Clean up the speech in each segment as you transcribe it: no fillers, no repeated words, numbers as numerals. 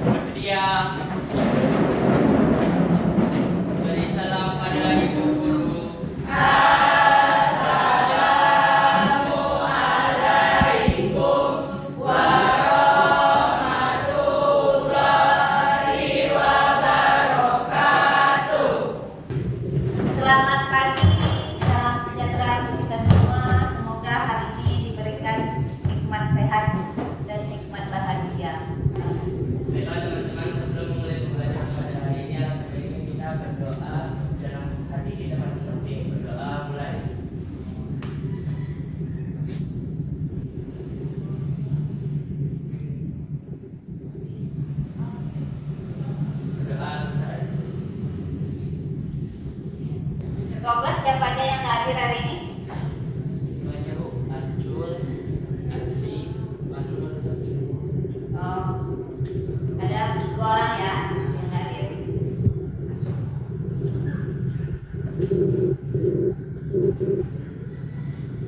Bersedia. Beri salam pada Ibu Guru. Selamat pagi, salam sejahtera untuk kita semua. Semoga hari ini diberikan nikmat sehat dan nikmat bahagia. Baiklah teman-teman, sebelum mulai pembelajaran pada hari ini, sebaiknya kita berdoa. Dalam hati kita masing-masing berdoa mulai. Berdoa selesai. Kelas siapa aja yang hadir hari ini? Semuanya Bu, Acul, Adli, Oh, ada 2 orang ya yang hadir.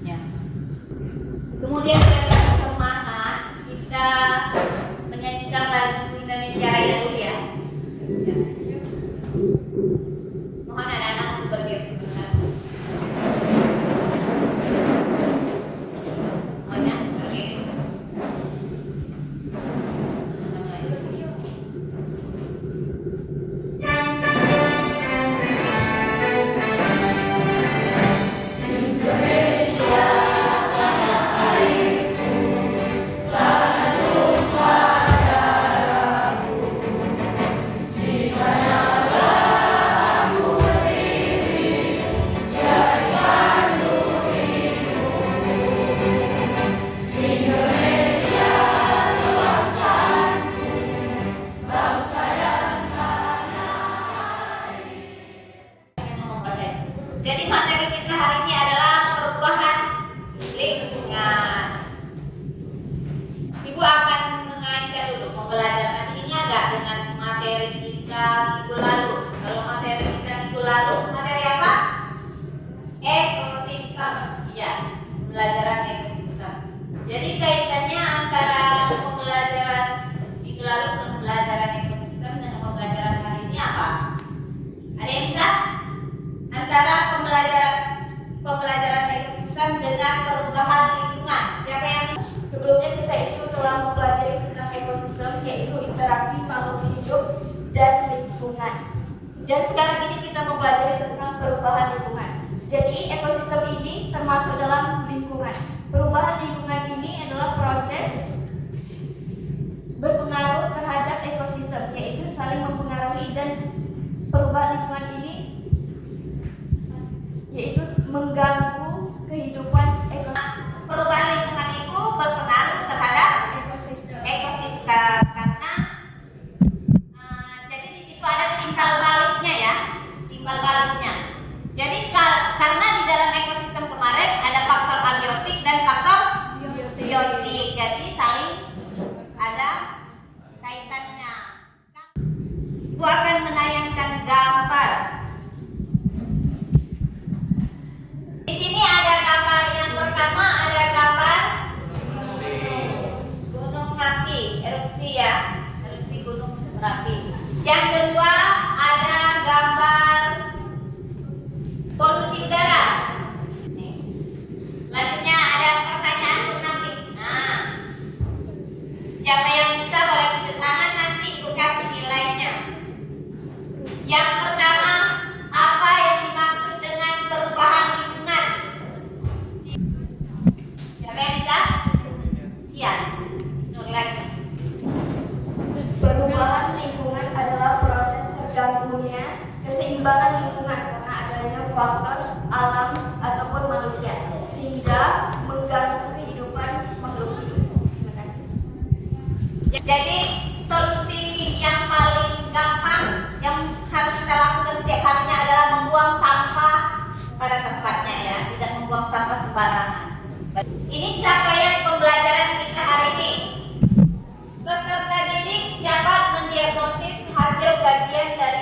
Ya. Kemudian secara semangat kita menyanyikan lagu Indonesia Raya dulu ya. Ya. Mohon anak-anak untuk berdiri sebentar. Mohonnya berdiri. Jadi materi kita hari ini adalah perubahan lingkungan. Ibu akan mengaitkan dulu, mau belajar masih ingat nggak dengan materi kita minggu lalu? Kalau materi kita minggu lalu, materi apa? Ekosistem. Iya, pembelajaran ekosistem. Jadi kaitannya antara pembelajaran minggu lalu dan pembelajaran ekosistem dengan pembelajaran hari ini apa? Ada yang bisa? Antara pembelajaran ekosistem dengan perubahan lingkungan. Siapa yang Sebelumnya kita isu telah mempelajari tentang ekosistem, yaitu interaksi makhluk hidup dan lingkungan. Dan sekarang ini kita mempelajari tentang perubahan lingkungan. Jadi ekosistem ini termasuk dalam lingkungan. Perubahan lingkungan ini adalah proses berpengaruh terhadap ekosistem, yaitu saling mempengaruhi, dan perubahan lingkungan ini yaitu mengganggu kehidupan ekosistem. perubahan lingkungan itu berpengaruh terhadap ekosistem karena jadi di situ ada timbal baliknya ya, timbal baliknya. Jadi karena di dalam ekosistem kemarin ada faktor abiotik dan faktor biotik, jadi saling ada kaitannya. Ibu akan menayangkan gambar. Di sini ada gambar yang pertama, ada gambar gunung Merapi, erupsi ya, erupsi gunung Merapi. Yang kedua ada gambar polusi udara. Nih. Selanjutnya ada pertanyaan nanti. Nah, siapa yang bisa boleh tunjuk tangan, nanti ibu kasih nilainya. Yang pertama, apa yang dimaksud dengan perubahan lingkungan? Siapa yang bisa? Iya, Nur lagi. Perubahan lingkungan adalah proses terganggunya keseimbangan lingkungan karena adanya faktor alam ataupun manusia, sehingga mengganggu kehidupan makhluk hidup. Terima kasih. Jadi solusi yang paling gampang yang harus kita lakukan setiap harinya adalah membuang sampah pada tempatnya ya, tidak membuang sampah sembarangan. Ini capaian pembelajaran kita hari ini. Peserta didik dapat mendiagnosis hasil kajian dari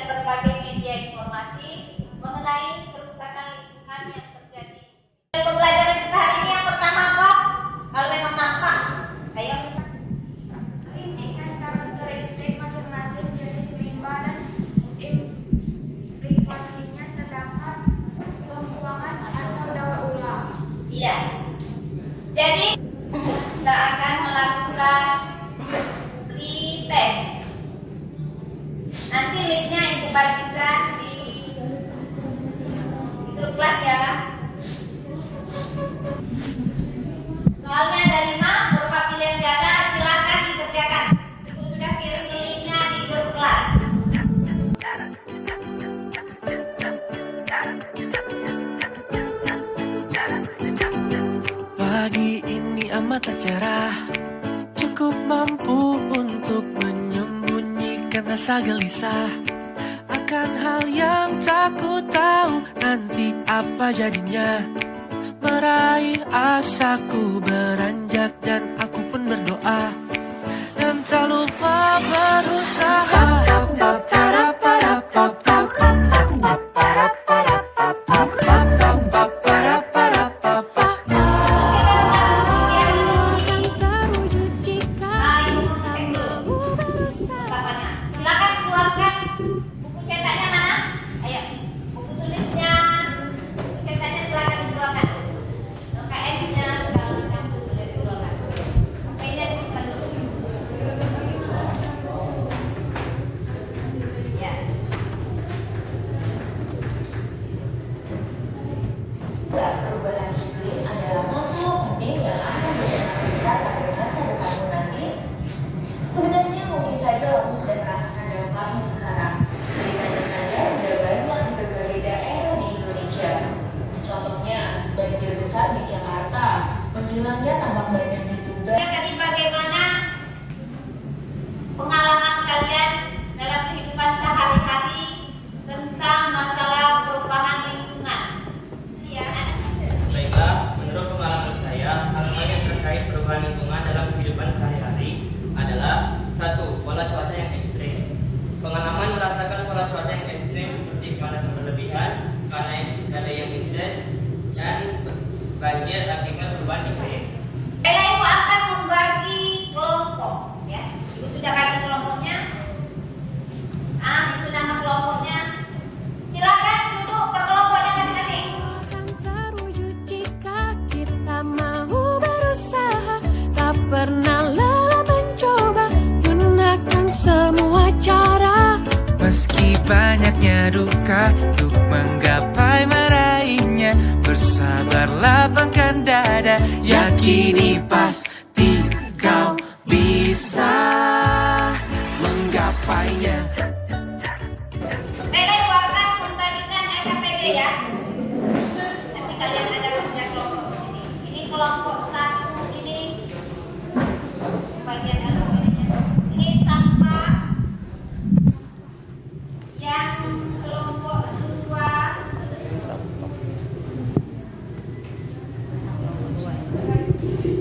Pagi ini amatlah cerah, cukup mampu untuk menyembunyikan rasa gelisah akan hal yang tak ku tahu nanti apa jadinya. Meraih asaku beranjak dan aku pun berdoa dan tak lupa berusaha. Silakan keluarkan buku cetaknya mana? Ayo, buku tulisnya, buku cetaknya silakan dikeluarkan. LKS-nya segala macam boleh dikeluarkan. HP-nya disimpan dulu. Ya. Perubahan iklim adalah masalah penting yang akan berdampak besar pada masa depanmu nanti. Sebenarnya mungkin saja kamu sudah merasakan dampaknya sekarang. Ceritanya ada banyak di berbagai daerah di Indonesia. Contohnya, banjir besar di Jakarta, menghilangnya tambak banyak di Tuban. Jadi bagaimana pengalaman kalian dalam kehidupan sehari-hari tentang masalah perubahan lingkungan? Ya, Baiklah, menurut pengalaman saya, hal-hal yang terkait perubahan lingkungan dalam kehidupan sehari-hari adalah satu, pola cuaca yang ekstrim. Pengalaman merasakan pola cuaca yang ekstrim seperti kepanasan berlebihan, karena ada yang intens, dan banjir akibat perubahan iklim. Ibu akan membagi kelompok, ya. Ibu sudah bagi kelompoknya. Itu nama kelompoknya. Silakan duduk per kelompoknya masing-masing. Akan terwujud jika kita mau berusaha, tak pernah lelah mencoba, gunakan semua cara. Meski banyaknya duka untuk menggapai meraihnya, bersabarlah bangkan dada, yakini pasti kau bisa menggapainya. Ibu akan membagikan LKPD ya. Nanti kalian ada punya kelompok ini. Ini kelompok satu, ini bagian LKPD-nya. Ini sampah. Yang kelompok dua.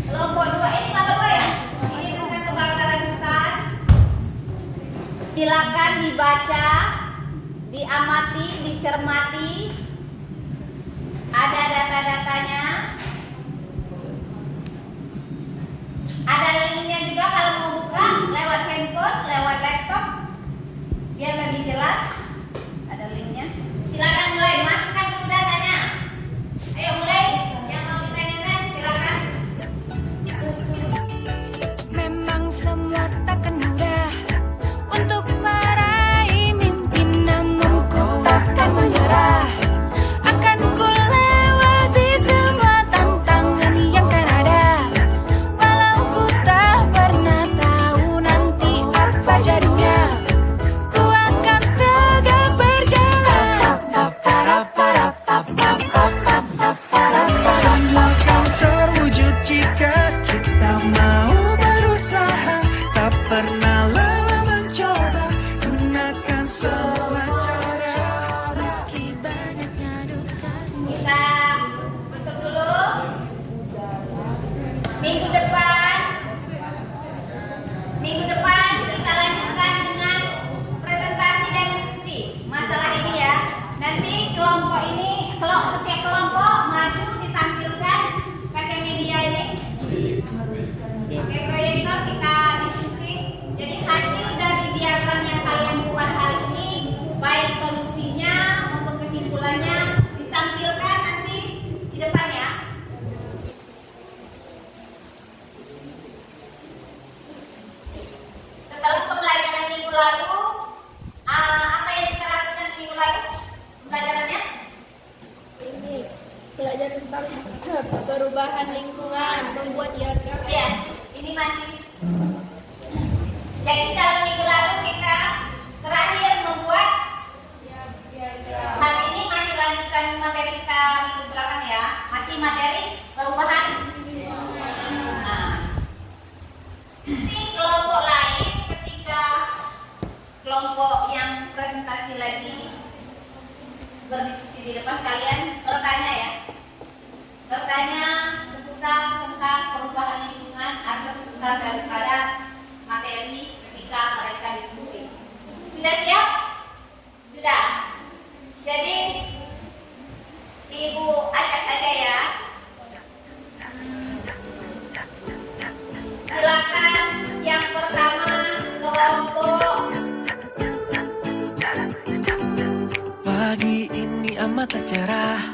Kelompok dua ini kelompok dua ya. Ini tentang kebakaran hutan. Silakan dibaca, diamati, dicermati. Ada data-datanya. Ada linknya juga kalau mau buka lewat handphone, lewat laptop, biar lebih jelas. Ada linknya. Silakan mulai, masukkan dulu datanya. Ayo mulai, yang mau ditanyakan silakan. Memang semua takkan mudah untuk meraih mimpi, namun ku takkan menyerah. Akan ku lewati semua tantangan yang kan ada, walau ku tak pernah tahu nanti apa jadinya. Ku akan tegak berjalan. Semua kan terwujud jika kita mau berusaha, tak pernah lelah mencoba, gunakan semua cara. Meski banyaknya duka. Kita tutup dulu. Minggu depan kita lanjutkan dengan presentasi dan diskusi masalah ini ya. Nanti kelompok ini, setiap kelompok maju ditampilkan pakai media ini. Pakai proyektor kita diskusi. Jadi hasil dari diagram yang kalian buat hari ini, baik solusinya maupun kesimpulannya, ditampilkan nanti di depan ya. Setelah pembelajaran minggu lalu, apa yang kita lakukan minggu lalu? Pembelajarannya? Ini pelajaran tentang perubahan lingkungan, membuat diagram. Ya, ini masih. Jadi kalau minggu lalu kita terakhir membuat, hari ini masih lanjutkan materi kita minggu belakang ya, masih materi perubahan kelompok yang presentasi lagi berdiskusi di depan, kalian bertanya ya. Bertanya seputar tentang perubahan lingkungan atau seputar daripada materi ketika mereka diskusi. Sudah siap? Sudah. Jadi Ibu ajak aja ya. Silakan yang pertama kelompok. Pagi ini amatlah cerah,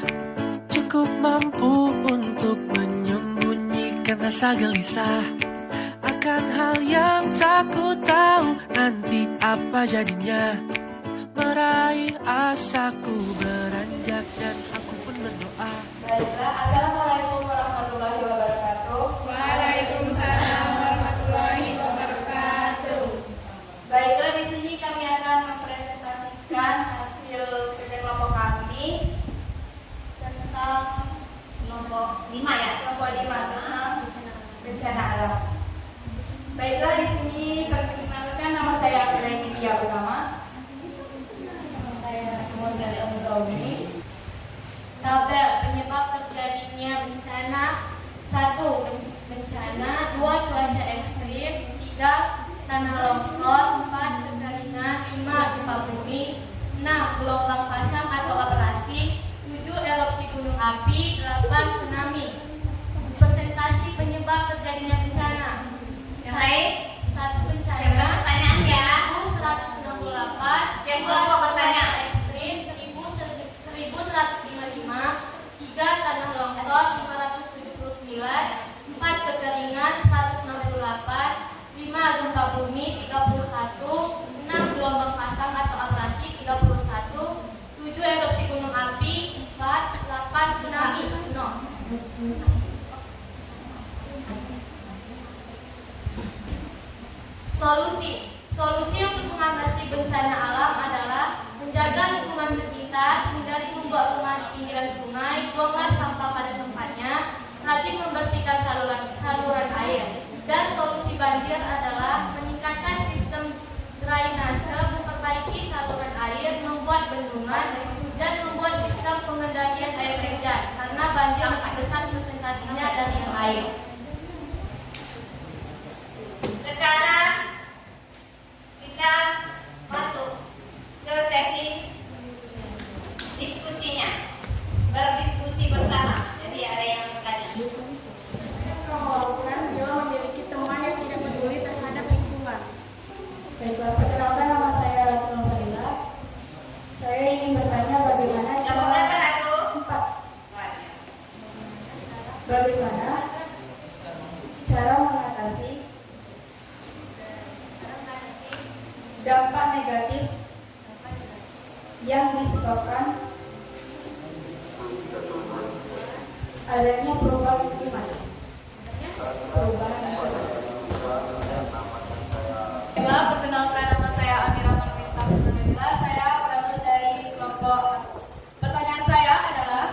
cukup mampu untuk menyembunyikan rasa gelisah akan hal yang tak ku tahu nanti apa jadinya. Meraih asaku beranjak dan aku pun berdoa. Baiklah, Assalamualaikum warahmatullahi wabarakatuh. Waalaikumsalam warahmatullahi wabarakatuh. Baiklah, di sini kami akan mempresentasikan hasil kerja kelompok kami tentang Kelompok 5 ya. kelompok 5 tentang bencana alam. Baiklah, di sini perkenalkan, nama saya Apriani Dia Utama. Nama saya Morgan Elmuzawri. Tabel penyebab terjadinya bencana: 1. Bencana, 2. Cuaca ekstrim, 3. Tanah longsor, 4. Kekeringan, 5. Gempa bumi, 6. Gelombang pasang atau abrasi, 7. Erupsi gunung api, 8. Tsunami. Presentasi penyebab terjadinya bencana. Yang lain? 1. Bencana. Siapa pertanyaan ya? 1168. Siapa kelompok bertanya? Ekstrim 1155. 3. Tanah longsor 579. 4. Kekeringan 168. 5. Gempa bumi 31. 6. Gelombang pasang atau abrasi 31. 7. Erupsi gunung api 4. 8. Tsunami 0. Solusi untuk mengatasi bencana alam adalah menjaga lingkungan sekitar, hindari membuang rumah di pinggiran sungai, bongkar sampah pada tempatnya, rajin membersihkan saluran air. Dan solusi banjir adalah meningkatkan sistem drainase, memperbaiki saluran air, membuat bendungan, dan membuat sistem pengendalian air hujan, karena banjir lebih besar presentasinya dari yang lain. Sekarang kita masuk ke sesi diskusinya, berdiskusi bersama. Jadi ada yang bertanya. Kelompok yang memiliki teman yang tidak peduli terhadap lingkungan. Baiklah, perkenalkan, nama saya Ratu Nurfaila. Saya ingin bertanya bagaimana Nomor berapa Ratu? 4. Banyak. Bagaimana cara mengatasi dampak negatif yang disebabkan adanya perubahan lingkungan. Baiklah, perkenalkan, nama saya Amira Marvinta Bismillah. Saya berasal dari kelompok 1. Pertanyaan saya adalah,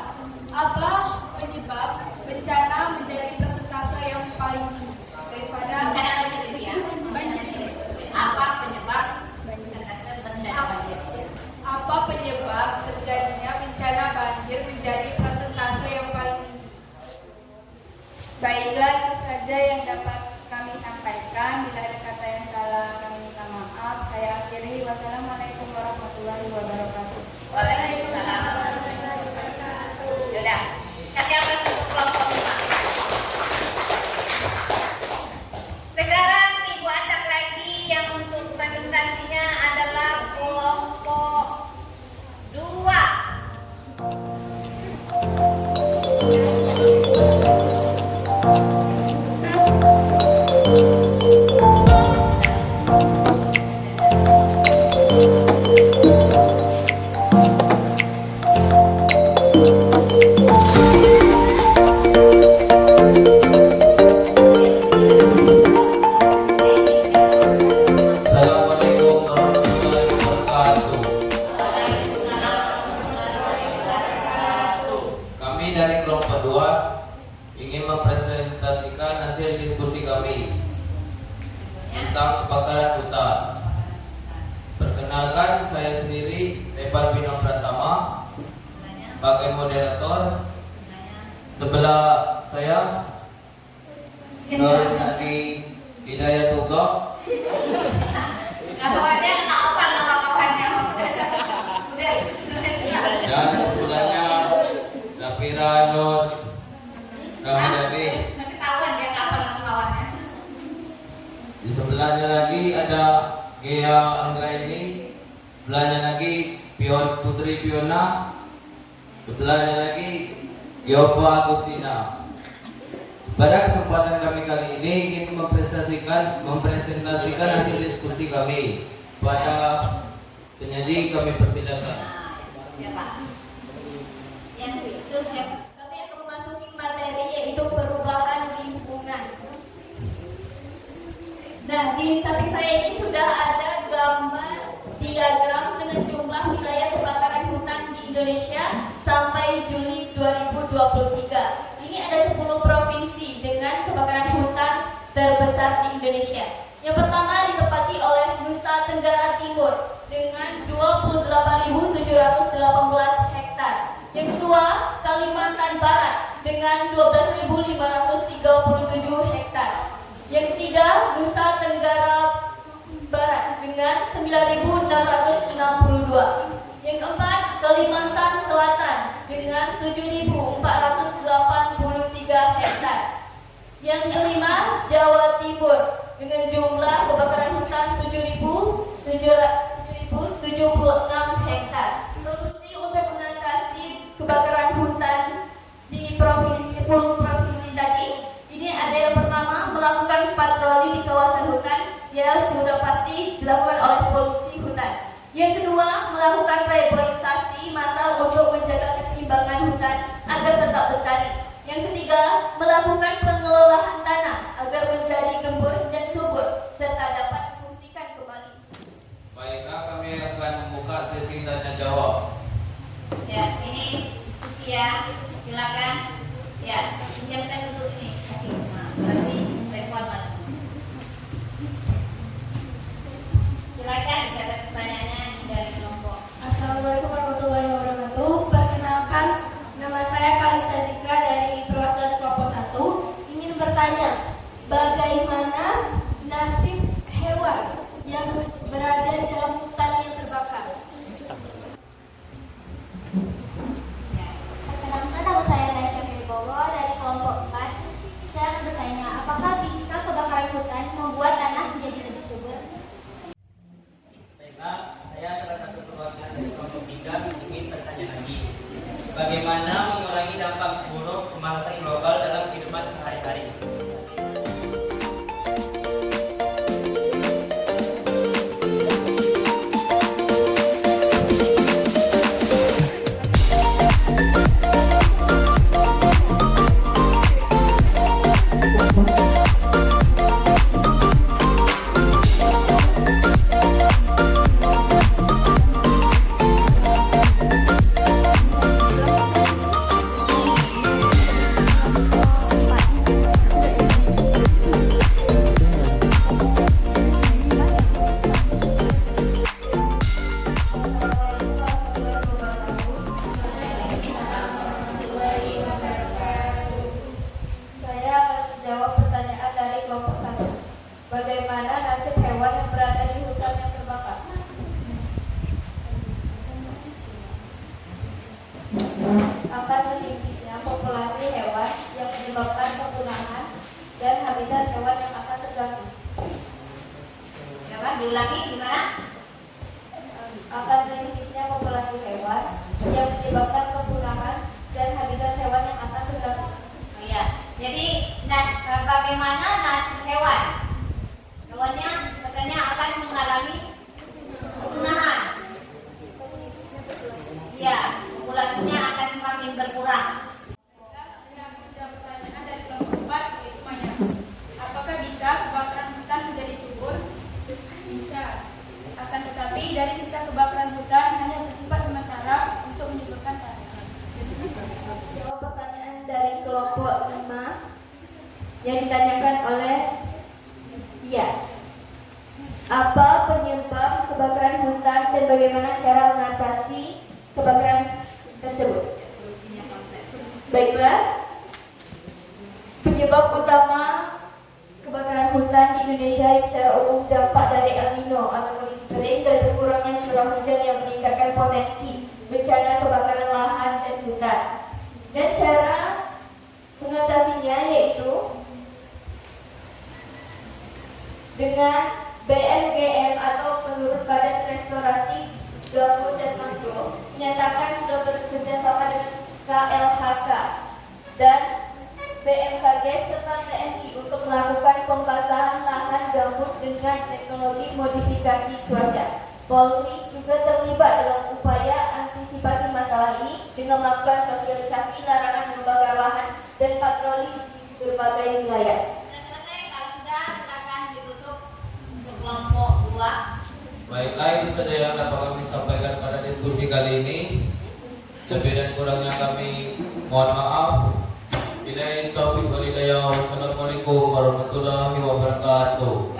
apa penyebab bencana menjadi persentase yang paling tinggi daripada Bencana banjir itu ya. banjir? Apa penyebab bencana banjir? Apa penyebab terjadinya bencana banjir menjadi persentase yang paling tinggi? Baiklah, itu saja yang dapat kami sampaikan. Bila ada kata yang salah, kami minta maaf. Saya akhiri. Wassalamualaikum warahmatullahi wabarakatuh. Waalaikumsalam. Sudah. Kasih aplaus untuk kelompok 5. Sekarang Ibu ajak lagi yang untuk presentasinya adalah kelompok 2. Assalamualaikum warahmatullahi wabarakatuh. Kami dari kelompok 2 ingin mempresentasikan hasil diskusi kami tentang kebakaran hutan. Perkenalkan, Perkenalkan, saya sendiri Repan Pino Pratama sebagai moderator. Sebelah saya Nur Sadi Hidayat Uga. Kawannya nggak apa nama kawannya. Udah. Dan sebelahnya Zafira Nur Rahmadani. Ketahuan dia nggak apa nama kawannya. Di sebelahnya lagi ada Gea Anggraini. Sebelahnya lagi Putri Fiona. Sebelahnya lagi Yopa Agustina. Pada kesempatan kami kali ini ingin mempresentasikan hasil diskusi kami. Pada penyaji kami persilakan. Ya Pak. Yang itu siapa? Kami akan memasuki materi yaitu perubahan lingkungan. Nah, di samping saya ini sudah ada gambar diagram dengan jumlah wilayah kebakaran hutan di Indonesia sampai Juli 2023. Ini ada 10 provinsi dengan kebakaran hutan terbesar di Indonesia. Yang pertama ditempati oleh Nusa Tenggara Timur dengan 28.718 hektar. Yang kedua, Kalimantan Barat dengan 12.537 hektar. Yang ketiga, Nusa Tenggara Barat dengan 9.662. Yang keempat, Kalimantan Selatan dengan 7.483 hektar. Yang kelima, Jawa Timur dengan jumlah kebakaran hutan 7.076 hektar. Solusi untuk mengatasi kebakaran hutan di provinsi 10 provinsi tadi, ini ada yang pertama, melakukan patroli di kawasan hutan, ya sudah pasti dilakukan oleh polisi hutan. Yang kedua, melakukan reboisasi massal untuk menjaga keseimbangan hutan agar tetap lestari. Yang ketiga, melakukan pengelolaan tanah agar menjadi gembur dan subur serta dapat difungsikan kembali. Baiklah, kami akan membuka sesi tanya jawab. Ya, ini diskusi ya. Silakan. Ya, pinjamkan dulu ini. Kasih. Nah, berarti telepon lagi. Silakan dicatat pertanyaannya dari kelompok. Assalamualaikum warahmatullahi wabarakatuh. Perkenalkan, nama saya Kalista Zikra dari perwakilan kelompok 1. Ingin bertanya, bagaimana nasib hewan yang berada di dalam hutan yang terbakar? Perkenalkan, nama saya Naisha Wibowo dari kelompok 4. Saya akan bertanya, apakah bisa kebakaran hutan membuat tanah menjadi lebih subur? Baiklah, saya salah satu perwakilan dari kelompok 3 ingin bertanya lagi. Bagaimana mengurangi dampak buruk pemanasan global dalam kehidupan sehari-hari? Saya akan menjawab pertanyaan dari kelompok 1. Bagaimana nasib hewan yang berada di hutan yang terbakar? Akan menipisnya populasi hewan yang menyebabkan kepunahan dan habitat hewan yang akan terganggu. Coba diulangi gimana? Akan menipisnya populasi hewan yang menyebabkan kepunahan dan habitat hewan yang akan terganggu. Oh iya. Jadi bagaimana nasib hewan? Hewannya katanya akan mengalami kepunahan. Iya, populasinya akan semakin berkurang. Apakah bisa kebakaran hutan menjadi subur? Bisa. Akan tetapi dari sisa kebakaran hutan hanya bersifat sementara untuk menyuburkan tanah. Jawab pertanyaan dari kelompok 5 yang ditanyakan oleh Iya. Apa penyebab kebakaran hutan lingkungan dan bagaimana cara mengatasi kebakaran tersebut. Baiklah, penyebab utama kebakaran hutan di Indonesia secara umum dampak dari El Nino atau kondisi kering dan berkurangnya curah hujan yang meningkatkan potensi bencana kebakaran lahan dan hutan. Dan cara mengatasinya yaitu dengan BNGM atau menurut Badan Restorasi Gambut dan Mangrove menyatakan sudah bekerja sama dengan KLHK dan BMKG serta TNI untuk melakukan pembasahan lahan gambut dengan teknologi modifikasi cuaca. Polri juga terlibat dalam upaya antisipasi masalah ini dengan melakukan sosialisasi larangan membakar lahan dan patroli di berbagai wilayah. Selesai, kalau sudah silakan ditutup untuk kelompok 2. Baiklah, itu saja yang dapat kami sampaikan pada diskusi kali ini. Lebih dan kurangnya kami mohon maaf. Billahi taufiq wal hidayah. Wassalamualaikum warahmatullahi wabarakatuh.